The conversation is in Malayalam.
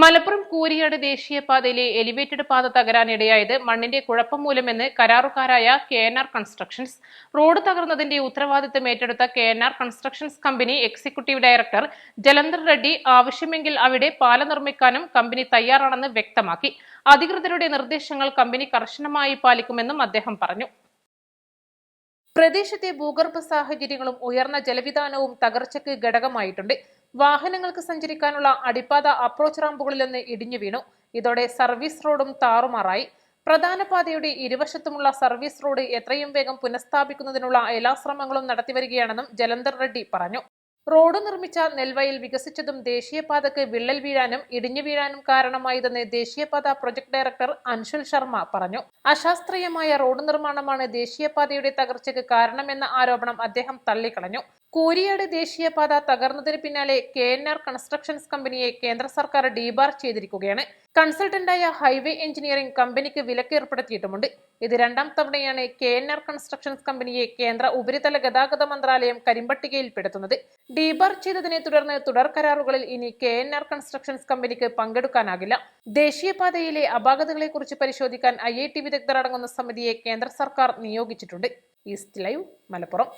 മലപ്പുറം കൂരിയാട് ദേശീയപാതയിലെ എലിവേറ്റഡ് പാത തകരാനിടയായത് മണ്ണിന്റെ കുഴപ്പം മൂലമെന്ന് കരാറുകാരായ KNR കൺസ്ട്രക്ഷൻസ്. റോഡ് തകർന്നതിന്റെ ഉത്തരവാദിത്തം ഏറ്റെടുത്ത KNR constructions company executive director Jalandhar Reddy ആവശ്യമെങ്കിൽ അവിടെ പാലം നിർമ്മിക്കാനും കമ്പനി തയ്യാറാണെന്ന് വ്യക്തമാക്കി. അധികൃതരുടെ നിർദ്ദേശങ്ങൾ കമ്പനി കർശനമായി പാലിക്കുമെന്നും അദ്ദേഹം പറഞ്ഞു. പ്രദേശത്തെ ഭൂഗർഭ സാഹചര്യങ്ങളും ഉയർന്ന ജലവിധാനവും തകർച്ചയ്ക്ക് ഘടകമായിട്ടുണ്ട്. വാഹനങ്ങൾക്ക് സഞ്ചരിക്കാനുള്ള അടിപ്പാത അപ്രോച്ച് റാമ്പുകളിലൊന്ന് ഇടിഞ്ഞു വീണു. ഇതോടെ സർവീസ് റോഡും താറുമാറായി. പ്രധാന പാതയുടെ ഇരുവശത്തുമുള്ള സർവീസ് റോഡ് എത്രയും വേഗം പുനഃസ്ഥാപിക്കുന്നതിനുള്ള എല്ലാ ശ്രമങ്ങളും നടത്തിവരികയാണെന്നും ജലന്ധർ റെഡ്ഡി പറഞ്ഞു. റോഡ് നിർമ്മിച്ച നെൽവയൽ വികസിച്ചതും ദേശീയപാതക്ക് വിള്ളൽ വീഴാനും ഇടിഞ്ഞു വീഴാനും കാരണമായതെന്ന് ദേശീയപാത പ്രൊജക്ട് ഡയറക്ടർ അൻഷുൽ ശർമ്മ പറഞ്ഞു. അശാസ്ത്രീയമായ റോഡ് നിർമ്മാണമാണ് ദേശീയപാതയുടെ തകർച്ചയ്ക്ക് കാരണമെന്ന ആരോപണം അദ്ദേഹം തള്ളിക്കളഞ്ഞു. കൂരിയാട് ദേശീയപാത തകർന്നതിന് പിന്നാലെ KNR കൺസ്ട്രക്ഷൻസ് കമ്പനിയെ കേന്ദ്ര സർക്കാർ ഡീബാർ ചെയ്തിരിക്കുകയാണ്. കൺസൾട്ടന്റായ ഹൈവേ എഞ്ചിനീയറിംഗ് കമ്പനിക്ക് വിലക്ക് ഏർപ്പെടുത്തിയിട്ടുമുണ്ട്. ഇത് രണ്ടാം തവണയാണ് KNR കൺസ്ട്രക്ഷൻസ് കമ്പനിയെ കേന്ദ്ര ഉപരിതല ഗതാഗത മന്ത്രാലയം കരിമ്പട്ടികയിൽപ്പെടുത്തുന്നത്. ഡീബാർ ചെയ്തതിനെ തുടർന്ന് തുടർ കരാറുകളിൽ ഇനി KNR കൺസ്ട്രക്ഷൻസ് കമ്പനിക്ക് പങ്കെടുക്കാനാകില്ല. ദേശീയപാതയിലെ അപാകതകളെക്കുറിച്ച് പരിശോധിക്കാൻ IIT വിദഗ്ധർ അടങ്ങുന്ന സമിതിയെ കേന്ദ്ര സർക്കാർ നിയോഗിച്ചിട്ടുണ്ട്. East live, Malappuram.